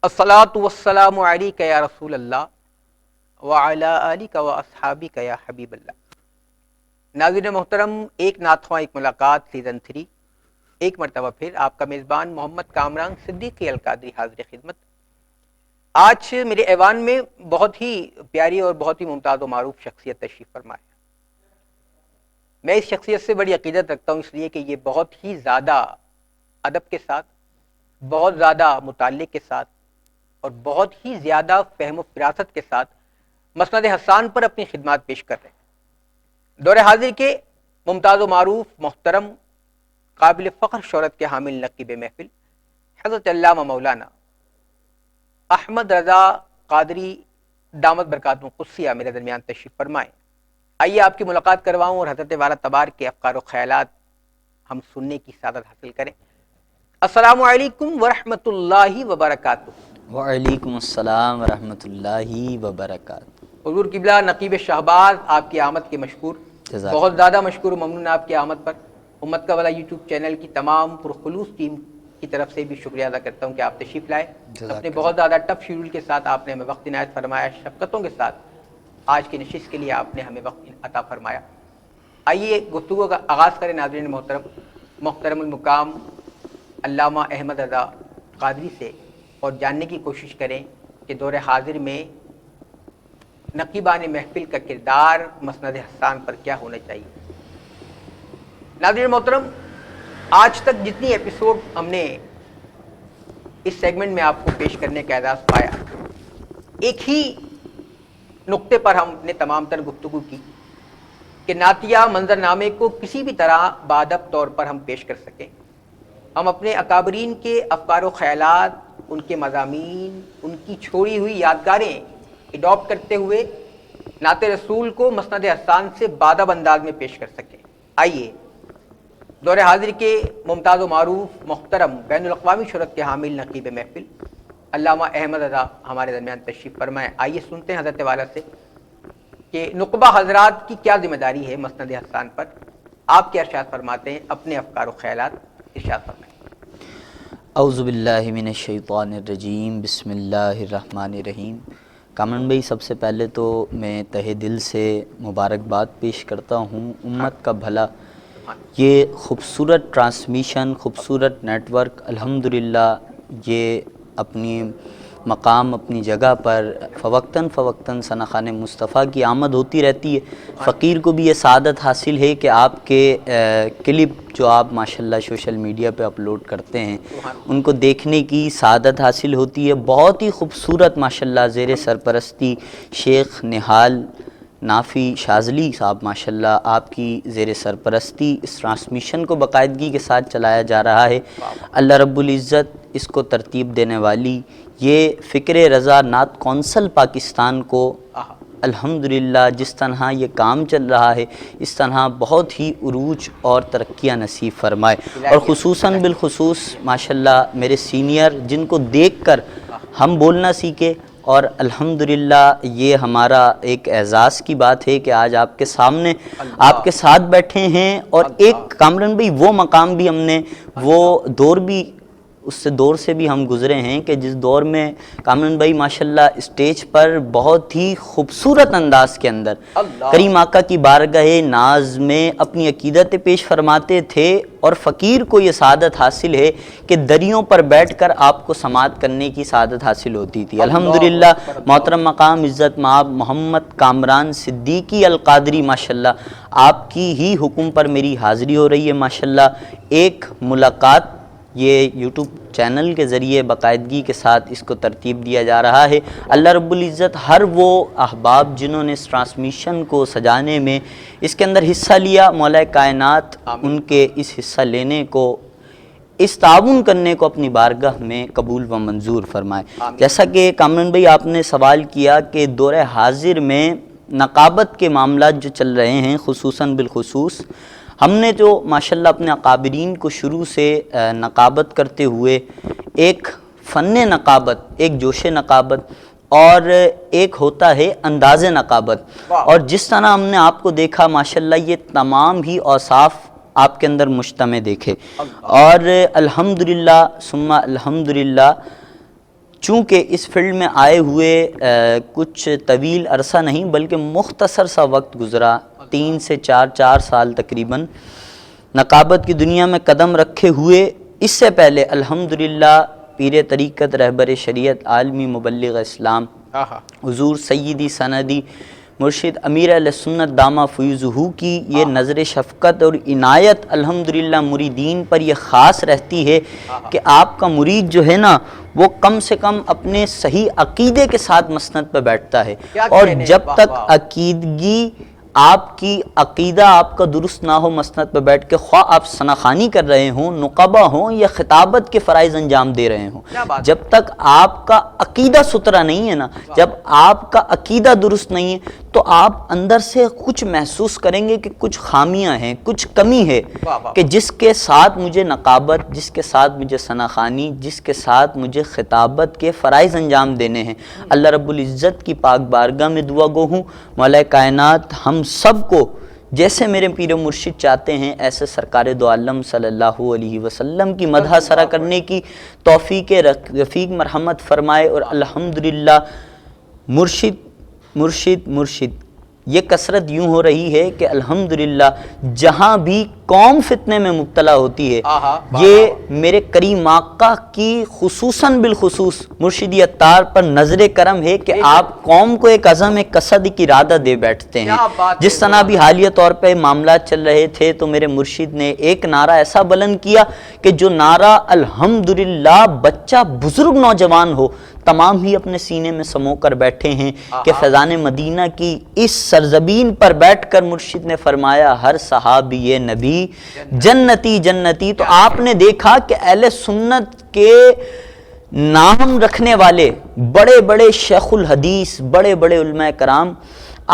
الصلاۃ والسلام علیک یا رسول اللہ وعلی آلک و اصحابک یا حبیب اللہ۔ ناظرین محترم، ایک نعت خواں ایک ملاقات سیزن 3 ایک مرتبہ پھر آپ کا میزبان محمد کامران صدیقی القادری حاضر خدمت۔ آج میرے ایوان میں بہت ہی پیاری اور بہت ہی ممتاز و معروف شخصیت تشریف فرما ہے۔ میں اس شخصیت سے بڑی عقیدت رکھتا ہوں، اس لیے کہ یہ بہت ہی زیادہ ادب کے ساتھ، بہت زیادہ مطالعے کے ساتھ اور بہت ہی زیادہ فہم و فراست کے ساتھ مسند حسان پر اپنی خدمات پیش کر رہے ہیں۔ دور حاضر کے ممتاز و معروف، محترم، قابل فخر شہرت کے حامل نقیب محفل حضرت علامہ مولانا احمد رضا قادری دامت برکاتہ قدسیہ میرے درمیان تشریف فرمائیں۔ آئیے آپ کی ملاقات کرواؤں اور حضرت والا تبار کے افکار و خیالات ہم سننے کی سعادت حاصل کریں۔ السلام علیکم ورحمۃ اللہ وبرکاتہ۔ وعلیکم السلام ورحمۃ اللہ وبرکاتہ۔ حضور قبلہ نقیب شہباز آپ کی آمد کے مشکور، بہت زیادہ مشکور و ممنون آپ کی آمد پر۔ امت کا بھلا یوٹیوب چینل کی تمام پرخلوص ٹیم کی طرف سے بھی شکریہ ادا کرتا ہوں کہ آپ تشریف لائے۔ اپنے بہت زیادہ ٹف شیڈول کے ساتھ آپ نے ہمیں وقت عنایت فرمایا، شفقتوں کے ساتھ آج کی نشست کے لیے آپ نے ہمیں وقت عطا فرمایا۔ آئیے گفتگو کا آغاز کریں ناظرین محترم المقام علامہ احمد رضا قادری سے، اور جاننے کی کوشش کریں کہ دور حاضر میں نقیبان محفل کا کردار مسند حسان پر کیا ہونا چاہیے۔ ناظرین محترم، آج تک جتنی ایپیسوڈ ہم نے اس سیگمنٹ میں آپ کو پیش کرنے کا اعزاز پایا، ایک ہی نقطے پر ہم نے تمام تر گفتگو کی کہ نعتیہ منظر نامے کو کسی بھی طرح بادب طور پر ہم پیش کر سکیں۔ ہم اپنے اکابرین کے افکار و خیالات، ان کے مضامین، ان کی چھوڑی ہوئی یادگاریں اڈاپٹ کرتے ہوئے نعت رسول کو مسند حسان سے بادب انداز میں پیش کر سکیں۔ آئیے دور حاضر کے ممتاز و معروف، محترم، بین الاقوامی شہرت کے حامل نقیب محفل علامہ احمد رضا ہمارے درمیان تشریف فرمائیں۔ آئیے سنتے ہیں حضرت والا سے کہ نقبہ حضرات کی کیا ذمہ داری ہے مسند حسان پر۔ آپ کیا ارشاد فرماتے ہیں، اپنے افکار و خیالات ارشاد فرمائیں۔ اعوذ باللہ من الشیطان الرجیم، بسم اللہ الرحمن الرحیم۔ کامران بھائی، سب سے پہلے تو میں تہہ دل سے مبارکباد پیش کرتا ہوں امت کا بھلا، یہ خوبصورت ٹرانسمیشن، خوبصورت نیٹ ورک الحمدللہ یہ اپنی مقام، اپنی جگہ پر فوقتاً ثناخان مصطفیٰ کی آمد ہوتی رہتی ہے۔ فقیر کو بھی یہ سعادت حاصل ہے کہ آپ کے کلپ جو آپ ماشاءاللہ سوشل میڈیا پہ اپلوڈ کرتے ہیں ان کو دیکھنے کی سعادت حاصل ہوتی ہے۔ بہت ہی خوبصورت ماشاءاللہ زیر سرپرستی شیخ نہال نافی شاذلی صاحب ماشاءاللہ آپ کی زیر سرپرستی اس ٹرانسمیشن کو باقاعدگی کے ساتھ چلایا جا رہا ہے۔ اللہ رب العزت اس کو ترتیب دینے والی یہ فکر رضا نعت کونسل پاکستان کو الحمدللہ جس طرح یہ کام چل رہا ہے اس طرح بہت ہی عروج اور ترقیاں نصیب فرمائے، اور خصوصاً بالخصوص ماشاءاللہ میرے سینئر جن کو دیکھ کر ہم بولنا سیکھے، اور الحمدللہ یہ ہمارا ایک اعزاز کی بات ہے کہ آج آپ کے سامنے آپ کے ساتھ بیٹھے ہیں، اور ایک کامران بھائی وہ مقام بھی ہم نے، وہ دور بھی اس دور سے بھی ہم گزرے ہیں کہ جس دور میں کامران بھائی ماشاءاللہ اسٹیج پر بہت ہی خوبصورت انداز کے اندر کریم آقا کی بارگاہ ناز میں اپنی عقیدت پیش فرماتے تھے، اور فقیر کو یہ سعادت حاصل ہے کہ دریوں پر بیٹھ کر آپ کو سماعت کرنے کی سعادت حاصل ہوتی تھی۔ الحمدللہ محترم مقام عزت مآب محمد کامران صدیقی القادری ماشاءاللہ آپ کی ہی حکم پر میری حاضری ہو رہی ہے ماشاءاللہ۔ ایک ملاقات یہ یوٹیوب چینل کے ذریعے باقاعدگی کے ساتھ اس کو ترتیب دیا جا رہا ہے۔ اللہ رب العزت ہر وہ احباب جنہوں نے اس ٹرانسمیشن کو سجانے میں اس کے اندر حصہ لیا، مولا کائنات ان کے اس حصہ لینے کو، اس تعاون کرنے کو اپنی بارگاہ میں قبول و منظور فرمائے۔ جیسا کہ کامران بھائی آپ نے سوال کیا کہ دور حاضر میں نقابت کے معاملات جو چل رہے ہیں خصوصاً بالخصوص ہم نے جو ماشاءاللہ اپنے اکابرین کو شروع سے نقابت کرتے ہوئے ایک فن نقابت، ایک جوش نقابت اور ایک ہوتا ہے انداز نقابت، اور جس طرح ہم نے آپ کو دیکھا ماشاءاللہ یہ تمام ہی اوصاف آپ کے اندر مجتمع دیکھے، اور الحمدللہ ثم الحمدللہ چونکہ اس فیلڈ میں آئے ہوئے کچھ طویل عرصہ نہیں بلکہ مختصر سا وقت گزرا، 3 سے 4 سال تقریباً نقابت کی دنیا میں قدم رکھے ہوئے، اس سے پہلے الحمدللہ پیر طریقت رہبر شریعت عالمی مبلغ اسلام حضور سیدی سندی مرشد امیر اہل سنت دامہ فیضہ کی یہ نظر شفقت اور عنایت الحمدللہ مریدین پر یہ خاص رہتی ہے کہ آپ کا مرید جو ہے نا وہ کم سے کم اپنے صحیح عقیدے کے ساتھ مسند پہ بیٹھتا ہے، اور جب تک عقیدگی آپ کی عقیدہ آپ کا درست نہ ہو مسند پہ بیٹھ کے، خواہ آپ ثناخوانی کر رہے ہوں، نقبہ ہوں یا خطابت کے فرائض انجام دے رہے ہوں، جب تک آپ کا عقیدہ ستھرا نہیں ہے نا، جب آپ کا عقیدہ درست نہیں ہے تو آپ اندر سے کچھ محسوس کریں گے کہ کچھ خامیاں ہیں، کچھ کمی ہے، کہ جس کے ساتھ مجھے نقابت، جس کے ساتھ مجھے ثناخوانی، جس کے ساتھ مجھے خطابت کے فرائض انجام دینے ہیں۔ اللہ رب العزت کی پاک بارگاہ میں دعا گو ہوں، مولا کائنات ہم سب کو جیسے میرے پیر و مرشد چاہتے ہیں ایسے سرکار دو عالم صلی اللہ علیہ وسلم کی مدح سرا کرنے کی توفیق رفیق مرحمت فرمائے، اور الحمدللہ مرشد یہ کثرت یوں ہو رہی ہے کہ الحمدللہ جہاں بھی قوم فتنے میں مبتلا ہوتی ہے، یہ میرے کریم آقا کی خصوصاً بالخصوص مرشدی عطار پر نظر کرم ہے کہ آپ قوم کو ایک عزم، ایک قصد، ایک ارادہ دے بیٹھتے ہیں۔ جس طرح بھی حالیہ طور پہ معاملات چل رہے تھے تو میرے مرشد نے ایک نعرہ ایسا بلند کیا کہ جو نعرہ الحمدللہ بچہ بزرگ نوجوان ہو تمام ہی اپنے سینے میں سمو کر بیٹھے ہیں، کہ فیضان مدینہ کی اس سرزمین پر بیٹھ کر مرشد نے فرمایا ہر صحابی نبی جنتی جنتی۔ تو آپ نے دیکھا کہ اہل سنت کے نام رکھنے والے بڑے بڑے شیخ الحدیث، بڑے بڑے علماء کرام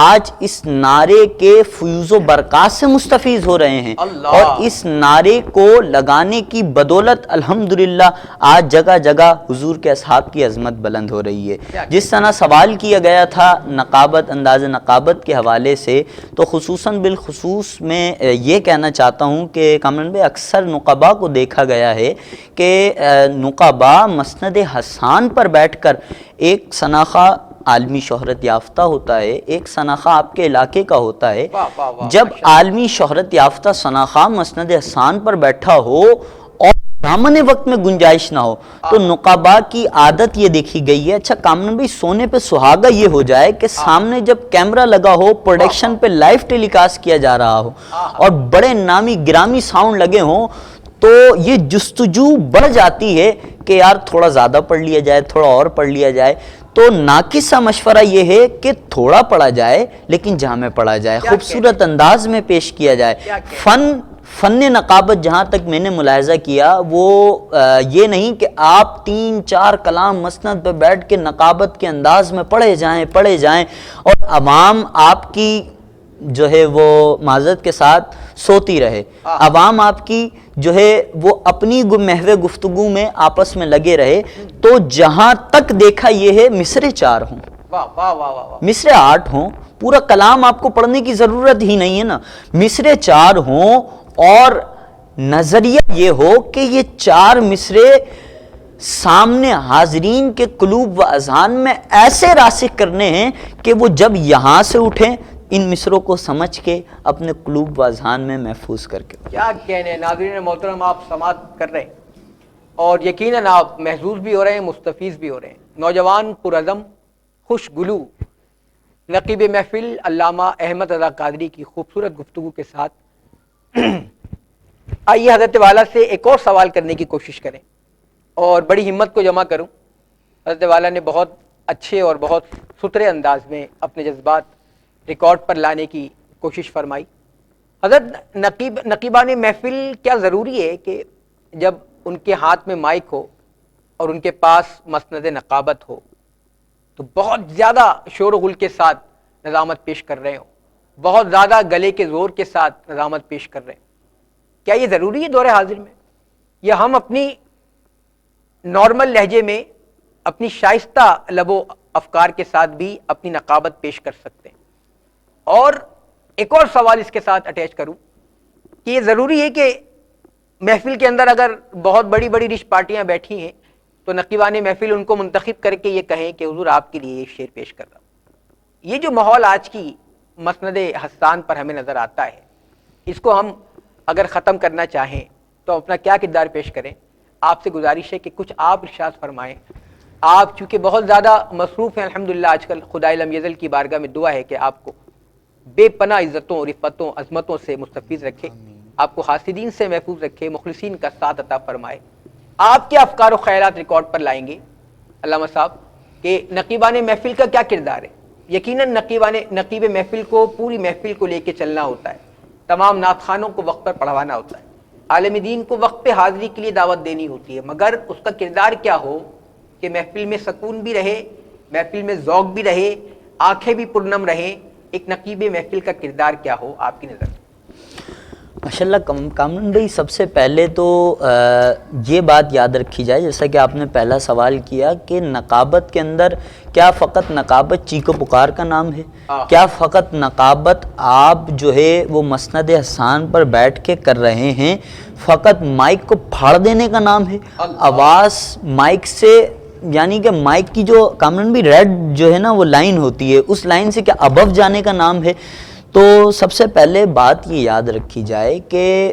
آج اس نعرے کے فیوز و برکات سے مستفیض ہو رہے ہیں، اور اس نعرے کو لگانے کی بدولت الحمدللہ آج جگہ جگہ حضور کے اصحاب کی عظمت بلند ہو رہی ہے۔ جس طرح سوال کیا گیا تھا نقابت، انداز نقابت کے حوالے سے، تو خصوصاً بالخصوص میں یہ کہنا چاہتا ہوں کہ کامران بھائی اکثر نقبا کو دیکھا گیا ہے کہ نقبا مسند حسان پر بیٹھ کر، ایک سناخہ عالمی شہرت یافتہ ہوتا ہے، ایک سناخہ آپ کے علاقے کا ہوتا ہے، جب عالمی شہرت یافتہ سناخہ مسند حسان پر بیٹھا ہو اور دامن وقت میں گنجائش نہ ہو تو نقبا کی عادت یہ دیکھی گئی ہے، اچھا کامران بھائی سونے پہ سہاگا یہ ہو جائے کہ سامنے جب کیمرہ لگا ہو، پروڈکشن پہ لائیو ٹیلی کاسٹ کیا جا رہا ہو اور بڑے نامی گرامی ساؤنڈ لگے ہوں تو یہ جستجو بڑھ جاتی ہے کہ یار تھوڑا زیادہ پڑھ لیا جائے، تھوڑا اور پڑھ لیا جائے۔ تو ناقصہ مشورہ یہ ہے کہ تھوڑا پڑھا جائے لیکن جامع پڑھا جائے، خوبصورت انداز میں پیش کیا جائے۔ فن نقابت جہاں تک میں نے ملاحظہ کیا وہ یہ نہیں کہ آپ 3-4 کلام مسند پہ بیٹھ کے نقابت کے انداز میں پڑھے جائیں اور عوام آپ کی جو ہے وہ معذرت کے ساتھ سوتی رہے، عوام آپ کی جو ہے وہ اپنی محو گفتگو میں آپس میں لگے رہے۔ تو جہاں تک دیکھا یہ ہے مصرے 4 ہوں، مصرے 8 ہوں، پورا کلام آپ کو پڑھنے کی ضرورت ہی نہیں ہے نا، مصرے 4 ہوں اور نظریہ یہ ہو کہ یہ 4 مصرے سامنے حاضرین کے قلوب و اذہان میں ایسے راسخ کرنے ہیں کہ وہ جب یہاں سے اٹھیں ان مصروں کو سمجھ کے اپنے قلوب و اذہان میں محفوظ کر کے۔ کیا کہنے ناظرین محترم، آپ سماعت کر رہے ہیں اور یقیناً آپ محظوظ بھی ہو رہے ہیں، مستفیض بھی ہو رہے ہیں۔ نوجوان پرعزم خوش گلو نقیب محفل علامہ احمد رضا قادری کی خوبصورت گفتگو کے ساتھ آئیے حضرت والا سے ایک اور سوال کرنے کی کوشش کریں اور بڑی ہمت کو جمع کروں۔ حضرت والا نے بہت اچھے اور بہت ستھرے انداز میں اپنے جذبات ریکارڈ پر لانے کی کوشش فرمائی۔ حضرت نقیبان محفل کیا ضروری ہے کہ جب ان کے ہاتھ میں مائک ہو اور ان کے پاس مسند نقابت ہو تو بہت زیادہ شور و غل کے ساتھ نظامت پیش کر رہے ہوں، بہت زیادہ گلے کے زور کے ساتھ نظامت پیش کر رہے ہیں؟ کیا یہ ضروری ہے دور حاضر میں، یا ہم اپنی نارمل لہجے میں اپنی شائستہ لب و افکار کے ساتھ بھی اپنی نقابت پیش کر سکتے ہیں؟ اور ایک اور سوال اس کے ساتھ اٹیچ کروں کہ یہ ضروری ہے کہ محفل کے اندر اگر بہت بڑی بڑی ڈش پارٹیاں بیٹھی ہیں تو نقیبان محفل ان کو منتخب کر کے یہ کہیں کہ حضور آپ کے لیے یہ شعر پیش کر رہا ہوں. یہ جو ماحول آج کی مسند حسان پر ہمیں نظر آتا ہے، اس کو ہم اگر ختم کرنا چاہیں تو اپنا کیا کردار پیش کریں؟ آپ سے گزارش ہے کہ کچھ آپ ارشاد فرمائیں. آپ چونکہ بہت زیادہ مصروف ہیں الحمدللہ آج کل، خدائے لم یزل کی بارگاہ میں دعا ہے کہ آپ کو بے پناہ عزتوں، رفعتوں، عظمتوں سے مستفیض رکھے، آپ کو حاسدین سے محفوظ رکھے، مخلصین کا ساتھ عطا فرمائے. آپ کے افکار و خیالات ریکارڈ پر لائیں گے علامہ صاحب کہ نقیبان محفل کا کیا کردار ہے. یقیناً نقیب محفل کو پوری محفل کو لے کے چلنا ہوتا ہے، تمام نعت خوانوں کو وقت پر پڑھوانا ہوتا ہے، عالم دین کو وقت پہ حاضری کے لیے دعوت دینی ہوتی ہے، مگر اس کا کردار کیا ہو کہ محفل میں سکون بھی رہے، محفل میں ذوق بھی رہے، آنکھیں بھی پرنم رہیں. ایک نقیب محفل کا کردار کیا ہو آپ کی نظر؟ ماشاءاللہ کامران بھائی، سب سے پہلے تو یہ بات یاد رکھی جائے، جیسا کہ آپ نے پہلا سوال کیا کہ نقابت کے اندر کیا فقط نقابت چیخ و پکار کا نام ہے؟ کیا فقط نقابت آپ جو ہے وہ مسند حسان پر بیٹھ کے کر رہے ہیں فقط مائک کو پھاڑ دینے کا نام ہے؟ آواز مائک سے، یعنی کہ مائک کی جو کامران بھی ریڈ جو ہے نا وہ لائن ہوتی ہے، اس لائن سے کیا ابو جانے کا نام ہے؟ تو سب سے پہلے بات یہ یاد رکھی جائے کہ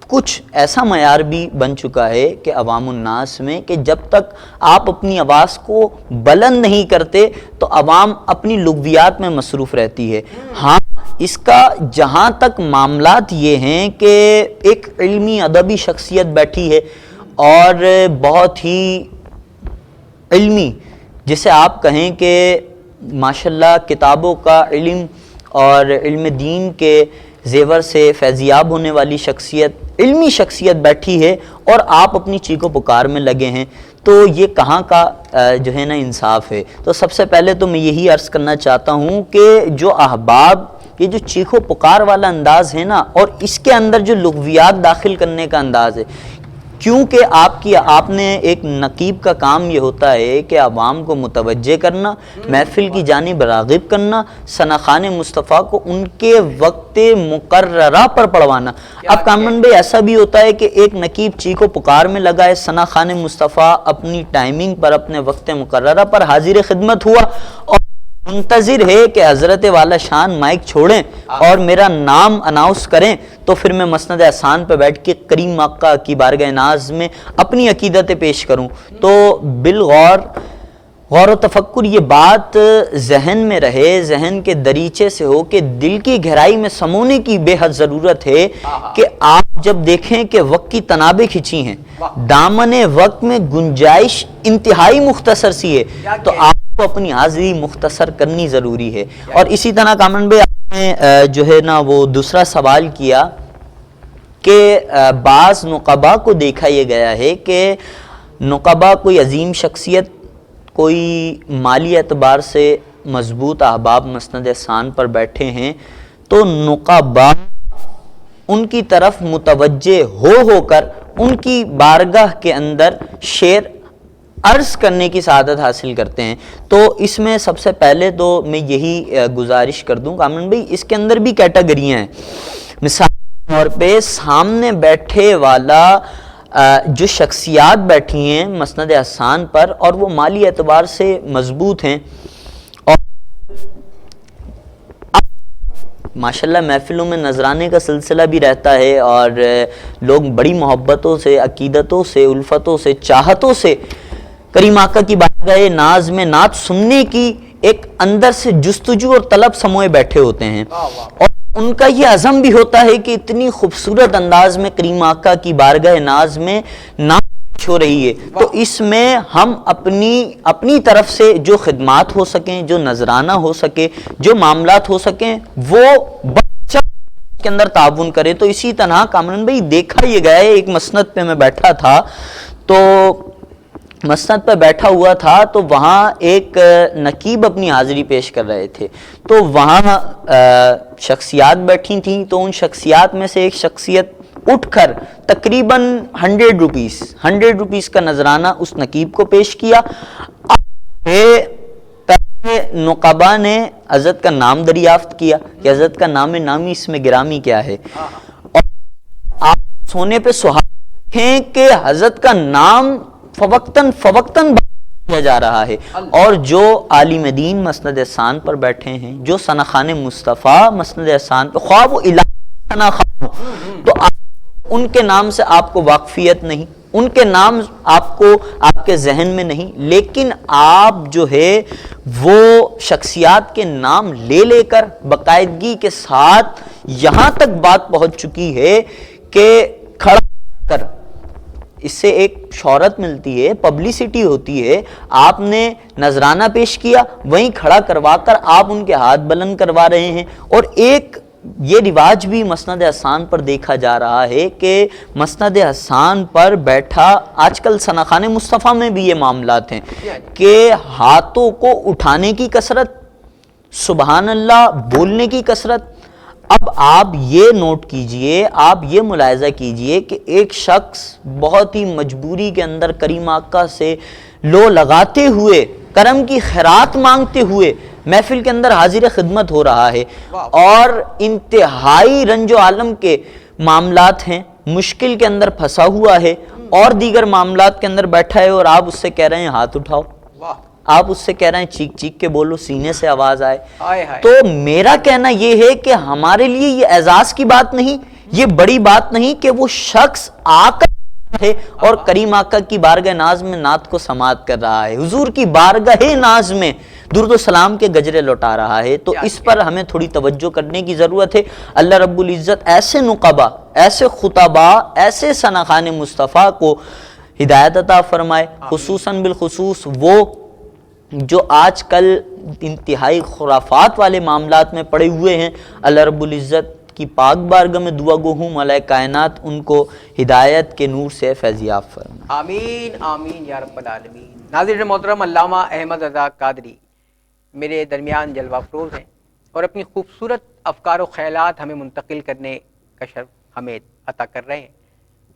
کچھ ایسا معیار بھی بن چکا ہے کہ عوام الناس میں کہ جب تک آپ اپنی آواز کو بلند نہیں کرتے تو عوام اپنی لغویات میں مصروف رہتی ہے. ہاں، اس کا جہاں تک معاملات یہ ہیں کہ ایک علمی ادبی شخصیت بیٹھی ہے اور بہت ہی علمی، جسے آپ کہیں کہ ماشاءاللہ کتابوں کا علم اور علم دین کے زیور سے فیضیاب ہونے والی شخصیت، علمی شخصیت بیٹھی ہے اور آپ اپنی چیخ و پکار میں لگے ہیں، تو یہ کہاں کا جو ہے نا انصاف ہے؟ تو سب سے پہلے تو میں یہی عرض کرنا چاہتا ہوں کہ جو احباب یہ جو چیخ و پکار والا انداز ہے نا، اور اس کے اندر جو لغویات داخل کرنے کا انداز ہے، کیونکہ آپ نے ایک نقیب کا کام یہ ہوتا ہے کہ عوام کو متوجہ کرنا، محفل کی جانب راغب کرنا، ثناخوان مصطفیٰ کو ان کے وقت مقررہ پر پڑھوانا. اب کامران بھائی ایسا بھی ہوتا ہے کہ ایک نقیب چیخ و پکار میں لگا ہے، ثناخوان مصطفیٰ اپنی ٹائمنگ پر اپنے وقت مقررہ پر حاضر خدمت ہوا اور منتظر ہے کہ حضرت والا شان مائک چھوڑیں اور میرا نام اناؤنس کریں، تو پھر میں مسند حسان پہ بیٹھ کے کریم آقا کی بارگاہ ناز میں اپنی عقیدت پیش کروں. تو غور و تفکر یہ بات ذہن میں رہے، ذہن کے دریچے سے ہو کہ دل کی گہرائی میں سمونے کی بے حد ضرورت ہے کہ آپ جب دیکھیں کہ وقت کی تنابیں کھینچی ہیں، دامن وقت میں گنجائش انتہائی مختصر سی ہے، تو آپ کو اپنی حاضری مختصر کرنی ضروری ہے. اور اسی طرح کامران بھائی آپ نے جو ہے نا وہ دوسرا سوال کیا کہ بعض نقبا کو دیکھا یہ گیا ہے کہ نقبا کوئی عظیم شخصیت، کوئی مالی اعتبار سے مضبوط احباب مسند حسان پر بیٹھے ہیں، تو نقبا ان کی طرف متوجہ ہو کر ان کی بارگاہ کے اندر شعر عرض کرنے کی سعادت حاصل کرتے ہیں. تو اس میں سب سے پہلے تو میں یہی گزارش کر دوں کامران بھائی، اس کے اندر بھی کیٹیگریاں ہیں. مثال کے طور پہ سامنے بیٹھے والا جو شخصیات بیٹھی ہیں مسند حسان پر اور وہ مالی اعتبار سے مضبوط ہیں اور ماشاءاللہ محفلوں میں نذرانے کا سلسلہ بھی رہتا ہے اور لوگ بڑی محبتوں سے، عقیدتوں سے، الفتوں سے، چاہتوں سے کریم آقا کی بارگاہ ناز میں نعت سننے کی ایک اندر سے جستجو اور طلب سموئے بیٹھے ہوتے ہیں، اور ان کا یہ عزم بھی ہوتا ہے کہ اتنی خوبصورت انداز میں کریم آقا کی بارگاہ ناز میں نعت ہو رہی ہے، تو اس میں ہم اپنی طرف سے جو خدمات ہو سکیں، جو نذرانہ ہو سکے، جو معاملات ہو سکیں، وہ کے اندر تعاون کرے. تو اسی طرح کامران بھائی دیکھا یہ گیا ہے، ایک مسند پہ میں بیٹھا تھا، تو مسند پہ بیٹھا ہوا تھا تو وہاں ایک نقیب اپنی حاضری پیش کر رہے تھے، تو وہاں شخصیات بیٹھی تھیں، تو ان شخصیات میں سے ایک شخصیت اٹھ کر تقریباً 100 روپیز کا نذرانہ اس نقیب کو پیش کیا. پہلے نقبا نے حضرت کا نام دریافت کیا کہ حضرت کا نام نامی اس میں گرامی کیا ہے، اور آپ سونے پہ سہاگ ہیں کہ حضرت کا نام فوقتاً کیا جا رہا ہے. اور جو عالم دین مسند احسان پر بیٹھے ہیں، جو ثناخان مصطفیٰ مسند احسان پر، خواہ وہ الہی ثناخان ہو، تو ان کے نام سے آپ کو واقفیت نہیں، ان کے نام آپ کو آپ کے ذہن میں نہیں، لیکن آپ جو ہے وہ شخصیات کے نام لے لے کر باقاعدگی کے ساتھ یہاں تک بات پہنچ چکی ہے کہ کھڑا کر اس سے ایک شہرت ملتی ہے، پبلسٹی ہوتی ہے. آپ نے نذرانہ پیش کیا، وہیں کھڑا کروا کر آپ ان کے ہاتھ بلند کروا رہے ہیں. اور ایک یہ رواج بھی مسند احسان پر دیکھا جا رہا ہے کہ مسند احسان پر بیٹھا، آج کل ثناخان مصطفیٰ میں بھی یہ معاملات ہیں کہ ہاتھوں کو اٹھانے کی کثرت، سبحان اللہ بولنے کی کثرت. اب آپ یہ نوٹ کیجئے، آپ یہ ملاحظہ کیجئے کہ ایک شخص بہت ہی مجبوری کے اندر کریم آقا سے لو لگاتے ہوئے، کرم کی خیرات مانگتے ہوئے محفل کے اندر حاضر خدمت ہو رہا ہے، اور انتہائی رنج و عالم کے معاملات ہیں، مشکل کے اندر پھنسا ہوا ہے اور دیگر معاملات کے اندر بیٹھا ہے، اور آپ اس سے کہہ رہے ہیں ہاتھ اٹھاؤ، آپ اس سے کہہ رہے ہیں چیخ چیخ کے بولو، سینے سے آواز آئے. تو میرا کہنا یہ ہے کہ ہمارے لیے یہ اعزاز کی بات نہیں، یہ بڑی بات نہیں کہ وہ شخص آ کر ہے اور کریم آقا کی بارگاہ ناز میں نعت کو سماعت کر رہا ہے، حضور کی بارگاہ ناز میں درود و سلام کے گجرے لوٹا رہا ہے. تو اس پر ہمیں تھوڑی توجہ کرنے کی ضرورت ہے. اللہ رب العزت ایسے نقبا، ایسے خطبا، ایسے ثناخان مصطفیٰ کو ہدایت عطا فرمائے، خصوصاً بالخصوص وہ جو آج کل انتہائی خرافات والے معاملات میں پڑے ہوئے ہیں. اللہ رب العزت کی پاک بارگاہ میں دعا گو ہوں، ملائکہ کائنات ان کو ہدایت کے نور سے فیضیاب فرمائے. آمین آمین یا رب العالمین. ناظرین محترم، علامہ احمد رضا قادری میرے درمیان جلوہ افروز ہیں اور اپنی خوبصورت افکار و خیالات ہمیں منتقل کرنے کا شرف ہمیں عطا کر رہے ہیں.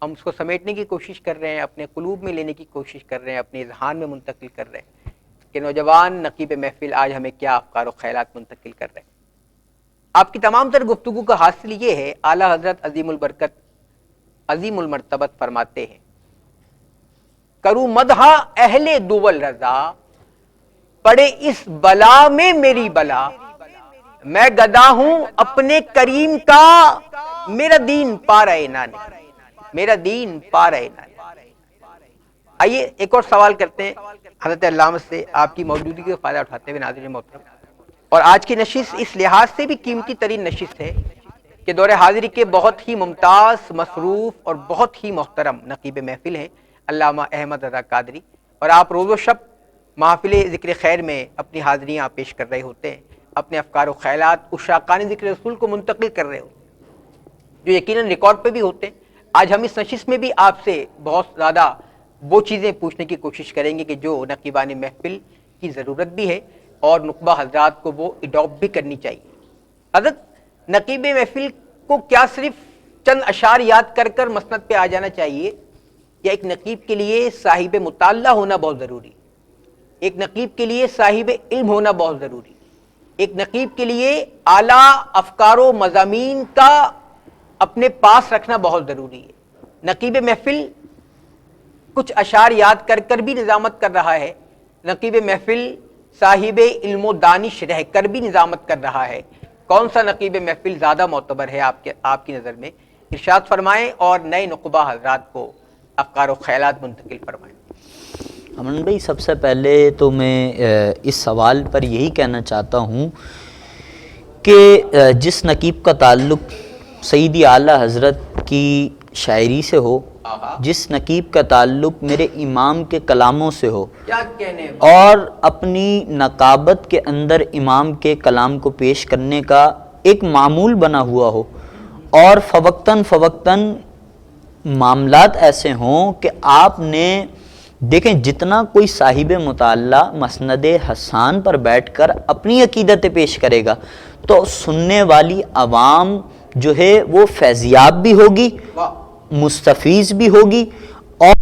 ہم اس کو سمیٹنے کی کوشش کر رہے ہیں، اپنے قلوب میں لینے کی کوشش کر رہے ہیں، اپنے اذہان میں منتقل کر رہے ہیں کہ نوجوان نقیب محفل آج ہمیں کیا افکار و خیالات منتقل کر رہے ہیں. آپ کی تمام تر گفتگو کا حاصل یہ ہے، اعلیٰ حضرت عظیم البرکت عظیم المرتبت فرماتے ہیں، کروں مدح اہل دول رضا، پڑے اس بلا میں میری بلا، میں گدا ہوں اپنے کریم کا، میرا دین پا رہے نانے، میرا دین پا رہے نانے. آئیے ایک اور سوال کرتے ہیں حضرت علامہ سے، آپ کی موجودگی کا فائدہ اٹھاتے ہوئے ناظرین محترم. اور آج کی نشست اس لحاظ سے بھی قیمتی ترین نشست ہے کہ دور حاضری کے بہت ہی ممتاز، مصروف اور بہت ہی محترم نقیب محفل ہیں علامہ احمد رضا قادری، اور آپ روز و شب محافل ذکر خیر میں اپنی حاضریاں پیش کر رہے ہوتے ہیں، اپنے افکار و خیالات عشاقان ذکر رسول کو منتقل کر رہے ہوتے ہیں جو یقیناً ریکارڈ پہ بھی ہوتے ہیں. آج ہم اس نشست میں بھی آپ سے بہت زیادہ وہ چیزیں پوچھنے کی کوشش کریں گے کہ جو نقیبان محفل کی ضرورت بھی ہے اور نقبہ حضرات کو وہ اڈاپٹ بھی کرنی چاہیے. حضرت، نقیب محفل کو کیا صرف چند اشعار یاد کر کر مسند پہ آ جانا چاہیے، یا ایک نقیب کے لیے صاحب مطالعہ ہونا بہت ضروری، ایک نقیب کے لیے صاحب علم ہونا بہت ضروری، ایک نقیب کے لیے اعلیٰ افکار و مضامین کا اپنے پاس رکھنا بہت ضروری ہے؟ نقیب محفل کچھ اشعار یاد کر کر بھی نظامت کر رہا ہے، نقیب محفل صاحب علم و دانش رہ کر بھی نظامت کر رہا ہے. کون سا نقیب محفل زیادہ معتبر ہے آپ کی نظر میں؟ ارشاد فرمائیں اور نئے نقبہ حضرات کو افکار و خیالات منتقل فرمائیں. امن بھائی، سب سے پہلے تو میں اس سوال پر یہی کہنا چاہتا ہوں کہ جس نقیب کا تعلق سیدی اعلیٰ حضرت کی شاعری سے ہو، جس نقیب کا تعلق میرے امام کے کلاموں سے ہو، اور اپنی نقابت کے اندر امام کے کلام کو پیش کرنے کا ایک معمول بنا ہوا ہو، اور فوقتاً معاملات ایسے ہوں کہ آپ نے دیکھیں جتنا کوئی صاحب مطالعہ مسند حسان پر بیٹھ کر اپنی عقیدت پیش کرے گا تو سننے والی عوام جو ہے وہ فیضیاب بھی ہوگی، مستفیض بھی ہوگی، اور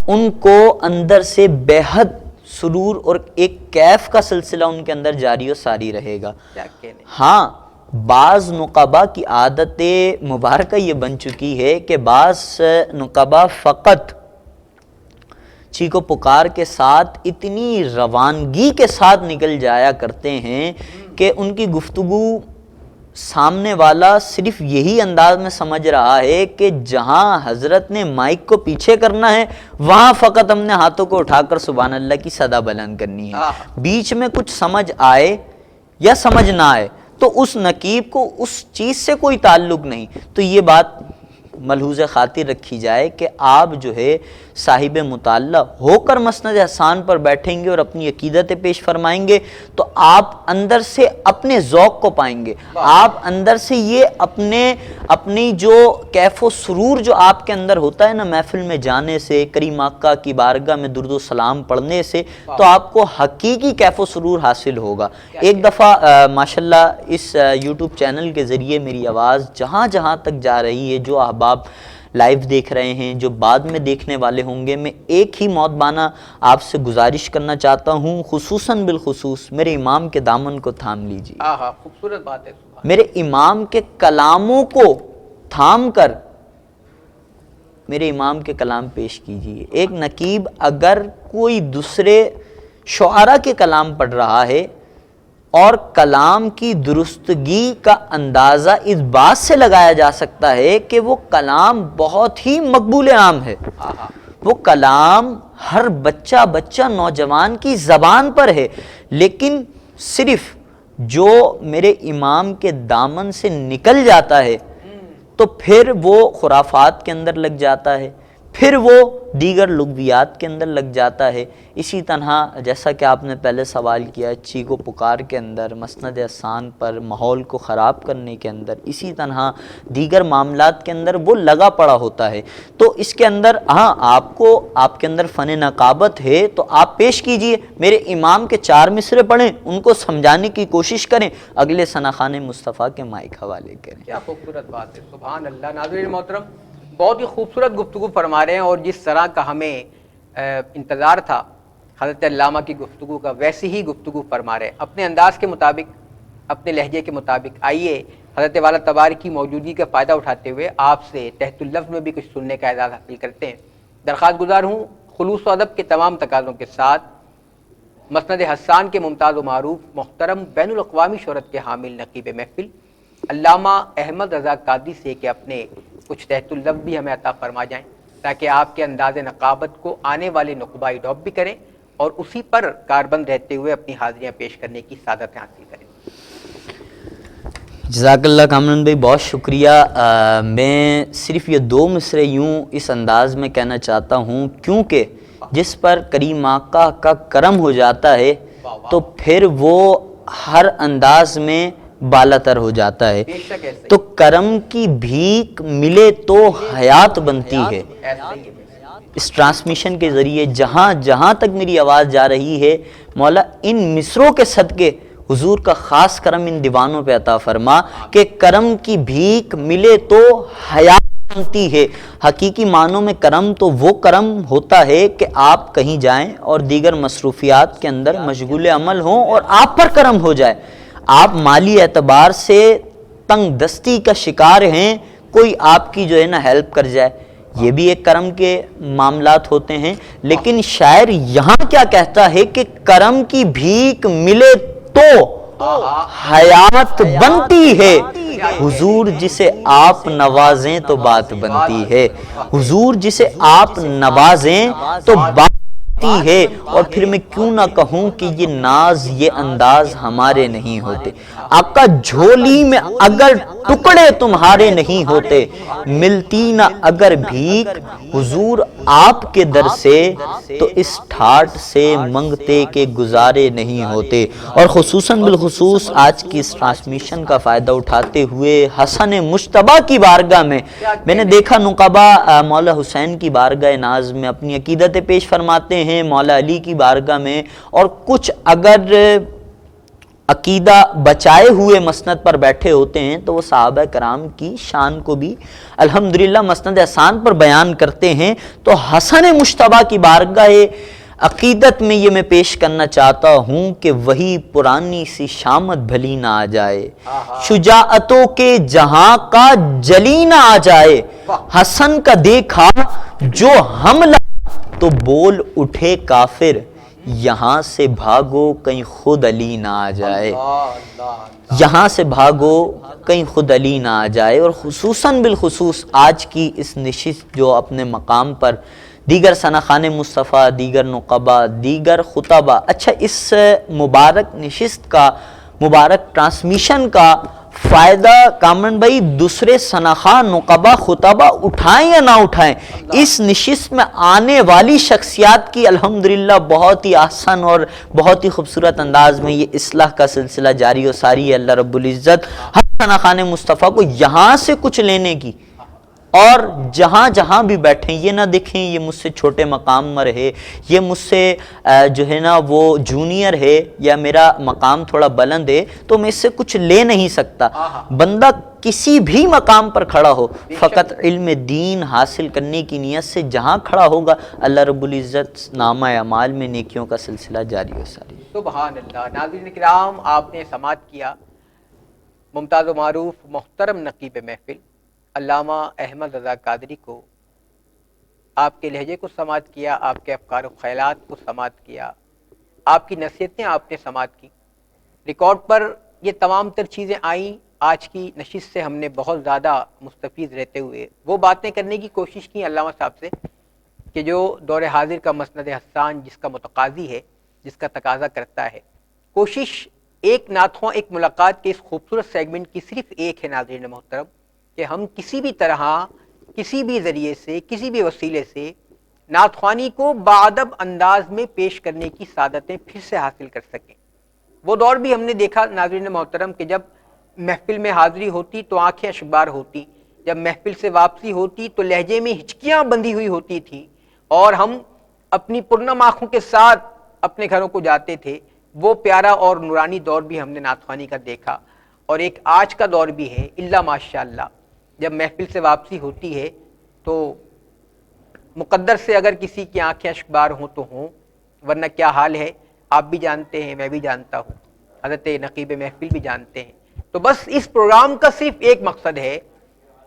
ان کو اندر سے بے حد سرور اور ایک کیف کا سلسلہ ان کے اندر جاری و ساری رہے گا. ہاں، بعض نقبا کی عادت مبارکہ یہ بن چکی ہے کہ بعض نقبا فقط چیخو پکار کے ساتھ اتنی روانگی کے ساتھ نکل جایا کرتے ہیں کہ ان کی گفتگو سامنے والا صرف یہی انداز میں سمجھ رہا ہے کہ جہاں حضرت نے مائک کو پیچھے کرنا ہے وہاں فقط ہم نے ہاتھوں کو اٹھا کر سبحان اللہ کی صدا بلند کرنی ہے. بیچ میں کچھ سمجھ آئے یا سمجھ نہ آئے تو اس نقیب کو اس چیز سے کوئی تعلق نہیں. تو یہ بات ملحوظ خاطر رکھی جائے کہ آپ جو ہے صاحب مطالعہ ہو کر مسند حسان پر بیٹھیں گے اور اپنی عقیدتیں پیش فرمائیں گے تو آپ اندر سے اپنے ذوق کو پائیں گے. آپ اندر سے یہ اپنی جو کیف و سرور جو آپ کے اندر ہوتا ہے نا محفل میں جانے سے، کریم آقا کی بارگاہ میں درود و سلام پڑھنے سے، تو آپ کو حقیقی کیف و سرور حاصل ہوگا. ایک دفعہ ماشاءاللہ اس یوٹیوب چینل کے ذریعے میری آواز جہاں جہاں تک جا رہی ہے، جو احباب لائیو دیکھ رہے ہیں، جو بعد میں دیکھنے والے ہوں گے، میں ایک ہی موت آپ سے گزارش کرنا چاہتا ہوں، خصوصاً بالخصوص میرے امام کے دامن کو تھام لیجیے. خوبصورت بات ہے. میرے امام کے کلاموں کو تھام کر میرے امام کے کلام پیش کیجیے. ایک نقیب اگر کوئی دوسرے شعراء کے کلام پڑھ رہا ہے اور کلام کی درستگی کا اندازہ اس بات سے لگایا جا سکتا ہے کہ وہ کلام بہت ہی مقبول عام ہے، وہ کلام ہر بچہ نوجوان کی زبان پر ہے، لیکن صرف جو میرے امام کے دامن سے نکل جاتا ہے تو پھر وہ خرافات کے اندر لگ جاتا ہے، پھر وہ دیگر لغویات کے اندر لگ جاتا ہے. اسی طرح جیسا کہ آپ نے پہلے سوال کیا، چیخو پکار کے اندر، مسند احسان پر ماحول کو خراب کرنے کے اندر، اسی طرح دیگر معاملات کے اندر وہ لگا پڑا ہوتا ہے. تو اس کے اندر آپ کے اندر فن نقابت ہے تو آپ پیش کیجئے، میرے امام کے 4 مصرے پڑھیں، ان کو سمجھانے کی کوشش کریں، اگلے ثناخان مصطفیٰ کے مائک حوالے کریں. کیا خوبصورت بات ہے، سبحان اللہ. ناظرین محترم، بہت ہی خوبصورت گفتگو فرما رہے ہیں، اور جس طرح کا ہمیں انتظار تھا حضرت علامہ کی گفتگو کا، ویسی ہی گفتگو فرما رہے ہیں اپنے انداز کے مطابق، اپنے لہجے کے مطابق. آئیے حضرت والا تبارک کی موجودگی کا فائدہ اٹھاتے ہوئے آپ سے تحت اللفظ میں بھی کچھ سننے کا اعزاز حاصل کرتے ہیں. درخواست گزار ہوں خلوص و ادب کے تمام تقاضوں کے ساتھ مسند حسان کے ممتاز و معروف محترم بین الاقوامی شہرت کے حامل نقیب محفل علامہ احمد رضا قادری سے کہ اپنے کچھ تحت اللفظ بھی ہمیں عطا فرما جائیں، تاکہ آپ کے انداز نقابت کو آنے والے نقبہ اڈاپٹ بھی کریں اور اسی پر کاربند رہتے ہوئے اپنی حاضریاں پیش کرنے کی سعادت حاصل کریں. جزاک اللہ کامران بھائی، بہت شکریہ. میں صرف یہ 2 مصرے یوں اس انداز میں کہنا چاہتا ہوں، کیونکہ جس پر کریم آقا کا کرم ہو جاتا ہے تو پھر وہ ہر انداز میں بالاتر ہو جاتا ہے. تو کرم کی بھیک ملے تو حیات بنتی ہے. اس ٹرانسمیشن کے ذریعے جہاں جہاں تک میری آواز جا رہی ہے، مولا ان مصروں کے صدقے حضور کا خاص کرم ان دیوانوں پہ عطا فرما کہ کرم کی بھیک ملے تو حیات بنتی ہے. حقیقی معنوں میں کرم تو وہ کرم ہوتا ہے کہ آپ کہیں جائیں اور دیگر مصروفیات کے اندر مشغول عمل ہوں اور آپ پر کرم ہو جائے، آپ مالی اعتبار سے تنگ دستی کا شکار ہیں، کوئی آپ کی جو ہے نا ہیلپ کر جائے، یہ بھی ایک کرم کے معاملات ہوتے ہیں. لیکن شاعر یہاں کیا کہتا ہے کہ کرم کی بھیک ملے تو حیات بنتی ہے. حضور جسے آپ نوازیں تو بات بنتی ہے، حضور جسے آپ نوازیں تو بات ہے. اور پھر میں کیوں نہ کہوں کہ یہ ناز یہ انداز ہمارے نہیں ہوتے. آقا جھولی میں اگر ٹکڑے تمہارے نہیں ہوتے، ملتی نہ اگر بھیک حضور آپ کے در سے، تو اس ٹھاٹ سے منگتے کے گزارے نہیں ہوتے. اور خصوصاً بالخصوص آج کی اس ٹرانسمیشن کا فائدہ اٹھاتے ہوئے حسن مجتبیٰ کی بارگاہ میں نے دیکھا نقبا مولا حسین کی بارگاہ ناز میں اپنی عقیدتیں پیش فرماتے ہیں، مولا علی کی بارگاہ میں، اور کچھ اگر عقیدہ بچائے ہوئے مسند پر بیٹھے ہوتے ہیں تو وہ صحابہ کرام کی شان کو بھی الحمدللہ مسند احسان پر بیان کرتے ہیں. تو حسن مجتبیٰ کی بارگاہ عقیدت میں یہ میں پیش کرنا چاہتا ہوں کہ وہی پرانی سی شامت بھلی نہ آ جائے، شجاعتوں کے جہاں کا جلی نہ آ جائے، حسن کا دیکھا جو حملہ تو بول اٹھے کافر یہاں سے بھاگو کہیں خود علی نہ آ جائے، یہاں سے بھاگو کہیں خود علی نہ آ جائے۔ اور خصوصاً بالخصوص آج کی اس نشست جو اپنے مقام پر دیگر ثناخان مصطفیٰ، دیگر نقبا، دیگر خطبہ، اچھا اس مبارک نشست کا، مبارک ٹرانسمیشن کا فائدہ کامران بھائی دوسرے ثناخان نقبہ خطبہ اٹھائیں یا نہ اٹھائیں، اس نشست میں آنے والی شخصیات کی الحمدللہ بہت ہی آسان اور بہت ہی خوبصورت انداز میں یہ اصلاح کا سلسلہ جاری و ساری ہے۔ اللہ رب العزت ہر ثناخان مصطفیٰ کو یہاں سے کچھ لینے کی، اور جہاں جہاں بھی بیٹھیں یہ نہ دیکھیں یہ مجھ سے چھوٹے مقام میں رہے، یہ مجھ سے جو ہے نا وہ جونیئر ہے یا میرا مقام تھوڑا بلند ہے تو میں اس سے کچھ لے نہیں سکتا۔ بندہ کسی بھی مقام پر کھڑا ہو، فقط علم دین حاصل کرنے کی نیت سے جہاں کھڑا ہوگا، اللہ رب العزت نامہ اعمال میں نیکیوں کا سلسلہ جاری و ساری۔ سبحان اللہ۔ ناظرین کرام، آپ نے سماعت کیا ممتاز و معروف محترم نقیب محفل علامہ احمد رضا قادری کو، آپ کے لہجے کو سماعت کیا، آپ کے افکار و خیالات کو سماعت کیا، آپ کی نصیحتیں آپ نے سماعت کی۔ ریکارڈ پر یہ تمام تر چیزیں آئیں۔ آج کی نشست سے ہم نے بہت زیادہ مستفید رہتے ہوئے وہ باتیں کرنے کی کوشش کی علامہ صاحب سے کہ جو دور حاضر کا مسند حسان جس کا متقاضی ہے، جس کا تقاضا کرتا ہے۔ کوشش ایک ناتخواں ایک ملاقات کے اس خوبصورت سیگمنٹ کی صرف ایک ہے ناظرین محترم، کہ ہم کسی بھی طرح، کسی بھی ذریعے سے، کسی بھی وسیلے سے نعت خوانی کو باادب انداز میں پیش کرنے کی سعادتیں پھر سے حاصل کر سکیں۔ وہ دور بھی ہم نے دیکھا ناظرین محترم کہ جب محفل میں حاضری ہوتی تو آنکھیں اشبار ہوتی، جب محفل سے واپسی ہوتی تو لہجے میں ہچکیاں بندھی ہوئی ہوتی تھی اور ہم اپنی پرنم آنکھوں کے ساتھ اپنے گھروں کو جاتے تھے۔ وہ پیارا اور نورانی دور بھی ہم نے نعت خوانی کا دیکھا، اور ایک آج کا دور بھی ہے الا ماشاء اللہ۔ جب محفل سے واپسی ہوتی ہے تو مقدر سے اگر کسی کی آنکھیں اشکبار ہوں تو ہوں، ورنہ کیا حال ہے آپ بھی جانتے ہیں، میں بھی جانتا ہوں، حضرت نقیب محفل بھی جانتے ہیں۔ تو بس اس پروگرام کا صرف ایک مقصد ہے،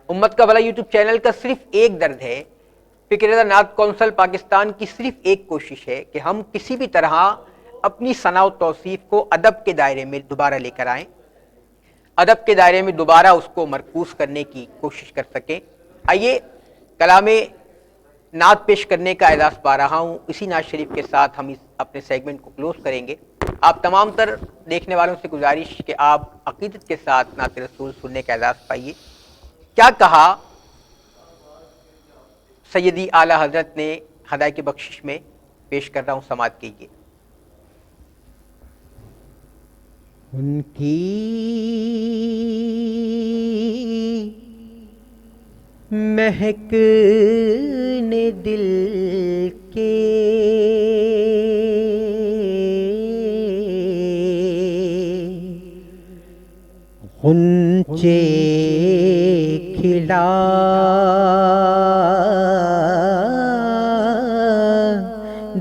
امت کا بھلا یوٹیوب چینل کا صرف ایک درد ہے، فکر رضا نعت کونسل پاکستان کی صرف ایک کوشش ہے کہ ہم کسی بھی طرح اپنی ثنا و توصیف کو ادب کے دائرے میں دوبارہ لے کر آئیں، ادب کے دائرے میں دوبارہ اس کو مرکوز کرنے کی کوشش کر سکیں۔ آئیے کلام نعت پیش کرنے کا اعزاز پا رہا ہوں، اسی نعت شریف کے ساتھ ہم اس اپنے سیگمنٹ کو کلوز کریں گے۔ آپ تمام تر دیکھنے والوں سے گزارش کہ آپ عقیدت کے ساتھ نعت رسول سننے کا اعزاز پائیے۔ کیا کہا سیدی اعلیٰ حضرت نے ہدایت کی بخشش میں، پیش کر رہا ہوں، سماعت کیجیے۔ ان کی مہک نے دل کے غنچے کھلا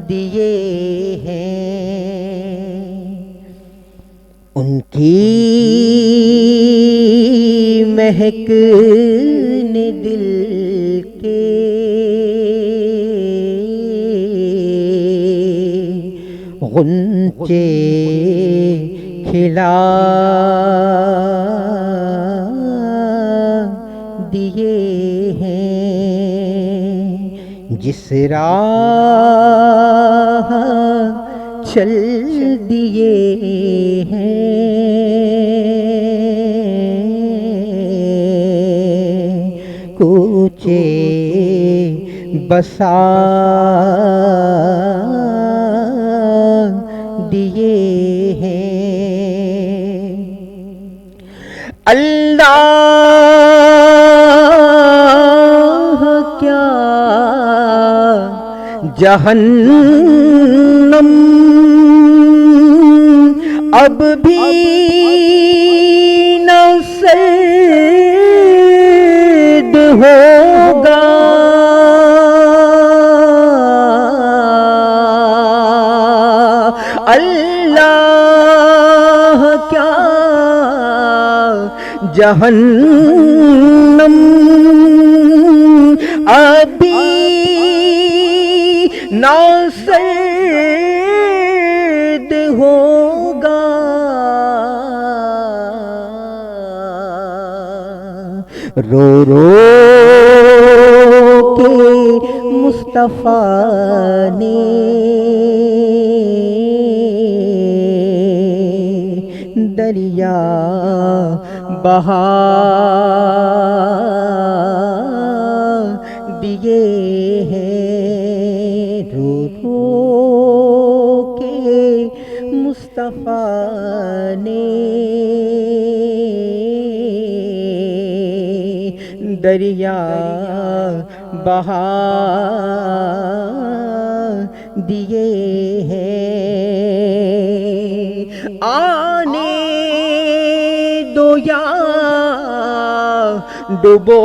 دیے ہیں، ان کی مہک نے دل کے غنچے کھلا دیے ہیں، جس راہ چل دیے ہیں، کوچے بسا دیے ہیں۔ اللہ کیا جہنم اب بھی نہ سرد ہوگا، اللہ کیا جہنم ابھی نہ سرد ہوگا رو رو کے مصطفیٰ نے دریا بہا دیے ہیں رو رو کے مصطفیٰ نے دریا بہا دیے ہیں آنے دو یا ڈبو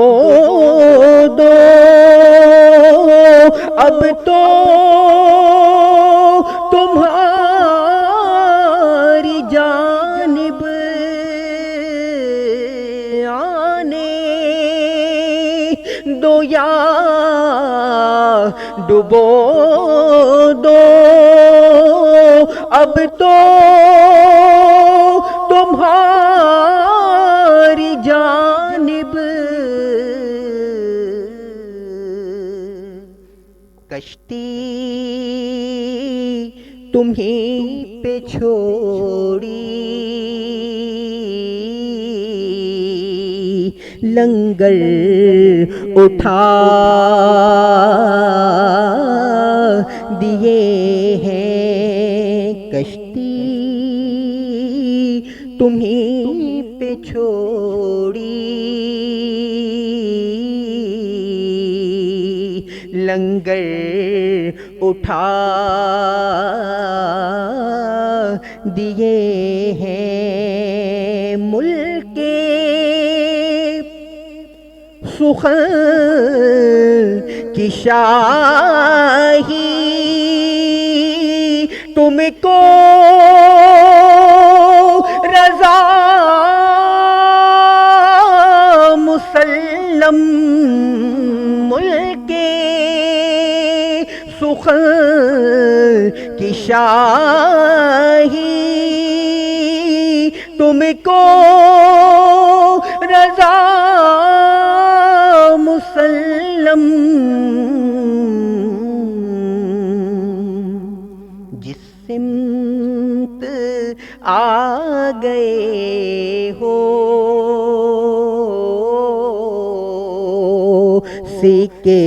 دو اب تو تمہاری جانب آنے دو یا ڈبو دو اب تو تمہاری جانب کشتی تمہیں پہ چھوڑی لنگر اٹھا دیے ہیں کشتی تمہیں پہ چھوڑی لنگر اٹھا دیے ہیں ملک سخن کی شاہی تم کو رضا مسلم ملک سخن کی شاہی تم کو رضا مسلم جس سمت آ گئے ہو سیکے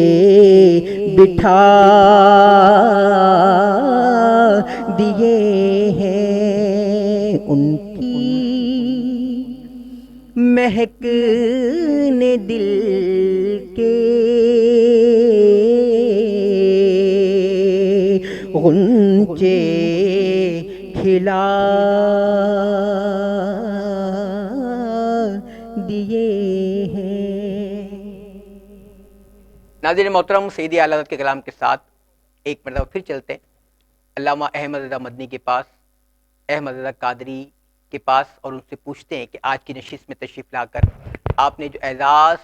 بٹھا دیے ہیں ان کی مہکنے دل کے غنچے کھلا دیے ہیں۔ ناظرین محترم، سیدی اعلیٰ حضرت کے کلام کے ساتھ ایک مرتبہ پھر چلتے ہیں علامہ احمد رضا مدنی کے پاس، احمد رضا قادری کے پاس، اور ان سے پوچھتے ہیں کہ آج کی نشست میں تشریف لا کر آپ نے جو اعزاز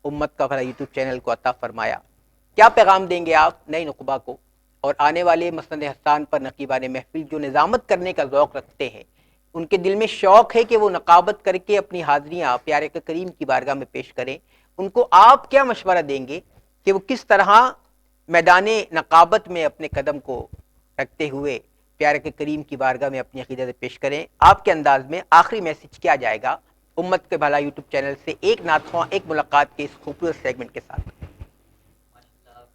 امت کا بھلا یوٹیوب چینل کو عطا فرمایا، کیا پیغام دیں گے آپ نئی نقبہ کو اور آنے والے مسند حسان پر نقیبان محفل جو نظامت کرنے کا ذوق رکھتے ہیں، ان کے دل میں شوق ہے کہ وہ نقابت کر کے اپنی حاضریاں پیارے کے کریم کی بارگاہ میں پیش کریں، ان کو آپ کیا مشورہ دیں گے کہ وہ کس طرح میدان نقابت میں اپنے قدم کو رکھتے ہوئے پیارے کے کریم کی بارگاہ میں اپنی عقیدت پیش کریں؟ آپ کے انداز میں آخری میسج کیا جائے گا امت کے بھلا یوٹیوب چینل سے ایک نعت خواں ایک ملاقات کے اس خوبصورت سیگمنٹ کے ساتھ؟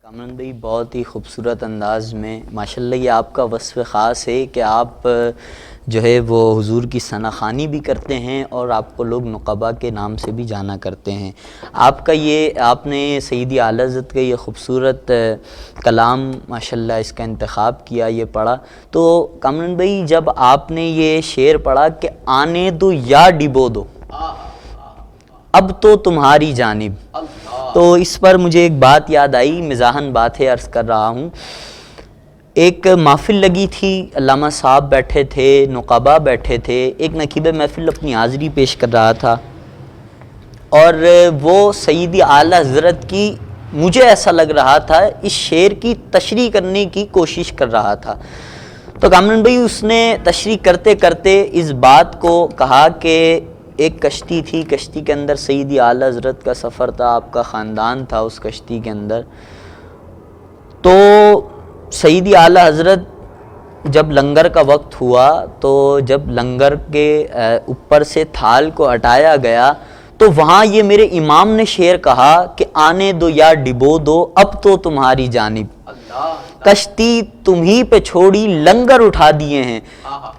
کامران بھائی بہت ہی خوبصورت انداز میں ماشاءاللہ یہ آپ کا وصف خاص ہے کہ آپ جو ہے وہ حضور کی ثناخوانی بھی کرتے ہیں اور آپ کو لوگ نقبا کے نام سے بھی جانا کرتے ہیں۔ آپ کا یہ آپ نے سیدی اعلیٰ حضرت کا یہ خوبصورت کلام ماشاءاللہ اس کا انتخاب کیا، یہ پڑھا تو کامران بھائی جب آپ نے یہ شعر پڑھا کہ آنے دو یا ڈبو دو اب تو تمہاری جانب، تو اس پر مجھے ایک بات یاد آئی، مزاحاً بات ہے عرض کر رہا ہوں۔ ایک محفل لگی تھی، علامہ صاحب بیٹھے تھے، نقبا بیٹھے تھے، ایک نقیب محفل اپنی حاضری پیش کر رہا تھا اور وہ سیدی اعلیٰ حضرت کی مجھے ایسا لگ رہا تھا اس شعر کی تشریح کرنے کی کوشش کر رہا تھا. تو کامران بھائی اس نے تشریح کرتے کرتے اس بات کو کہا کہ ایک کشتی تھی، کشتی کے اندر سیدی اعلیٰ حضرت کا سفر تھا، آپ کا خاندان تھا اس کشتی کے اندر. تو سیدی اعلیٰ حضرت جب لنگر کا وقت ہوا تو جب لنگر کے اوپر سے تھال کو ہٹایا گیا تو وہاں یہ میرے امام نے شعر کہا کہ آنے دو یا ڈبو دو اب تو تمہاری جانب، کشتی تمہیں پہ چھوڑی لنگر اٹھا دیے ہیں.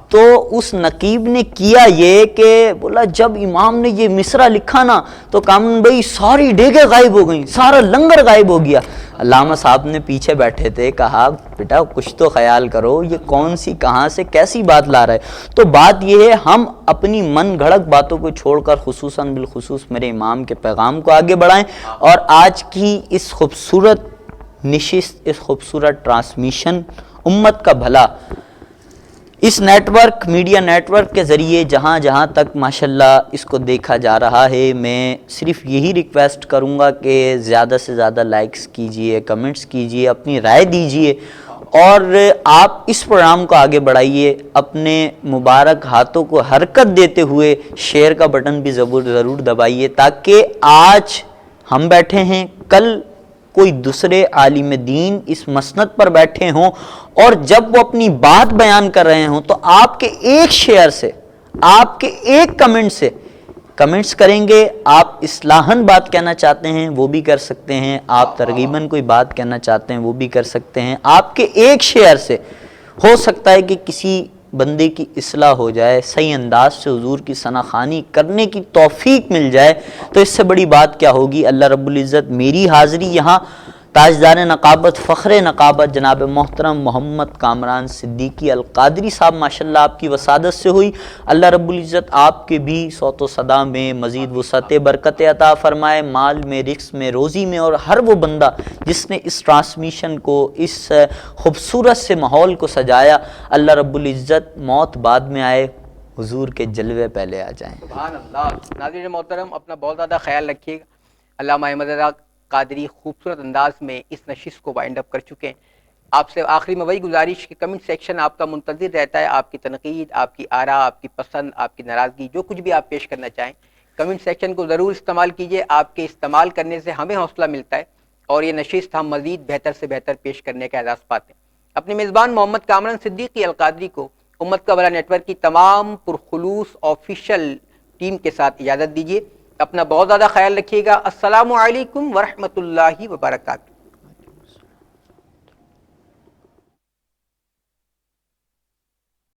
تو اس نقیب نے کیا یہ کہ بولا جب امام نے یہ مصرع لکھا نا تو کامران بھائی ساری ڈیگیں غائب ہو گئیں، سارا لنگر غائب ہو گیا. علامہ صاحب نے پیچھے بیٹھے تھے، کہا بیٹا کچھ تو خیال کرو، یہ کون سی کہاں سے کیسی بات لا رہا ہے. تو بات یہ ہے ہم اپنی من گھڑت باتوں کو چھوڑ کر خصوصاً بالخصوص میرے امام کے پیغام کو آگے بڑھائیں، اور آج کی اس خوبصورت نشست، اس خوبصورت ٹرانسمیشن امت کا بھلا، اس network, media network کے ذریعے جہاں جہاں تک ماشاءاللہ اس کو دیکھا جا رہا ہے، میں صرف یہی ریکویسٹ کروں گا کہ زیادہ سے زیادہ لائکس کیجئے، کمنٹس کیجئے، اپنی رائے دیجئے، اور آپ اس پروگرام کو آگے بڑھائیے. اپنے مبارک ہاتھوں کو حرکت دیتے ہوئے شیئر کا بٹن بھی ضرور دبائیے، تاکہ آج ہم بیٹھے ہیں، کل کوئی دوسرے عالم دین اس مسند پر بیٹھے ہوں، اور جب وہ اپنی بات بیان کر رہے ہوں تو آپ کے ایک شیئر سے، آپ کے ایک کمنٹ سے، کمنٹس کریں گے، آپ اصلاحاً بات کہنا چاہتے ہیں وہ بھی کر سکتے ہیں، آپ ترغیباً کوئی بات کہنا چاہتے ہیں وہ بھی کر سکتے ہیں. آپ کے ایک شیئر سے ہو سکتا ہے کہ کسی بندے کی اصلاح ہو جائے، صحیح انداز سے حضور کی ثناخوانی کرنے کی توفیق مل جائے. تو اس سے بڑی بات کیا ہوگی. اللہ رب العزت میری حاضری یہاں تاجدار نقابت، فخر نقابت جناب محترم محمد کامران صدیقی القادری صاحب ماشاءاللہ آپ کی وسادت سے ہوئی. اللہ رب العزت آپ کے بھی صوت و صدا میں مزید وسعت برکت عطا فرمائے، مال میں، رزق میں، روزی میں، اور ہر وہ بندہ جس نے اس ٹرانسمیشن کو، اس خوبصورت سے ماحول کو سجایا، اللہ رب العزت موت بعد میں آئے، حضور کے جلوے پہلے آ جائیں. سبحان اللہ. ناظرین محترم اپنا بہت زیادہ خیال رکھیے گا. علامہ احمد رضا قادری خوبصورت انداز میں اس نشست کو وائنڈ اپ کر چکے ہیں. آپ سے آخری میں وہی گزارش کہ کمنٹ سیکشن آپ کا منتظر رہتا ہے، آپ کی تنقید، آپ کی آراء، آپ کی پسند، آپ کی ناراضگی، جو کچھ بھی آپ پیش کرنا چاہیں کمنٹ سیکشن کو ضرور استعمال کیجئے. آپ کے استعمال کرنے سے ہمیں حوصلہ ملتا ہے اور یہ نشست ہم مزید بہتر سے بہتر پیش کرنے کا اعزاز پاتے ہیں. اپنے میزبان محمد کامران صدیقی القادری کو امت کا بھلا نیٹ ورک کی تمام پرخلوص آفیشیل ٹیم کے ساتھ اجازت دیجیے. اپنا بہت زیادہ خیال رکھیے گا. السلام علیکم ورحمۃ اللہ وبرکاتہ.